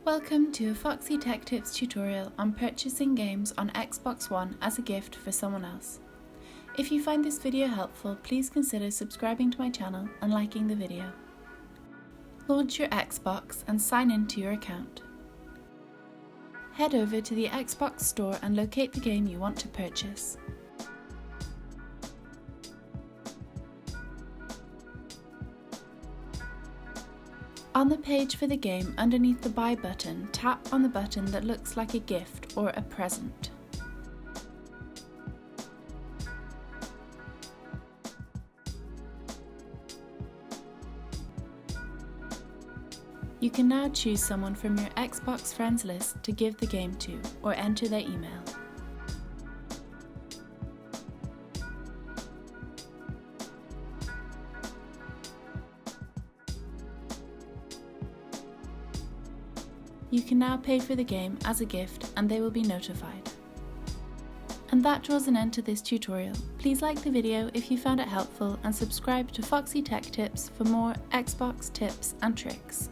Welcome to a Foxy Tech Tips tutorial on purchasing games on Xbox One as a gift for someone else. If you find this video helpful, please consider subscribing to my channel and liking the video. Launch your Xbox and sign in to your account. Head over to the Xbox store and locate the game you want to purchase. On the page for the game, underneath the Buy button, tap on the button that looks like a gift or a present. You can now choose someone from your Xbox friends list to give the game to, or enter their email. You can now pay for the game as a gift and they will be notified. And that draws an end to this tutorial. Please like the video if you found it helpful and subscribe to Foxy Tech Tips for more Xbox tips and tricks.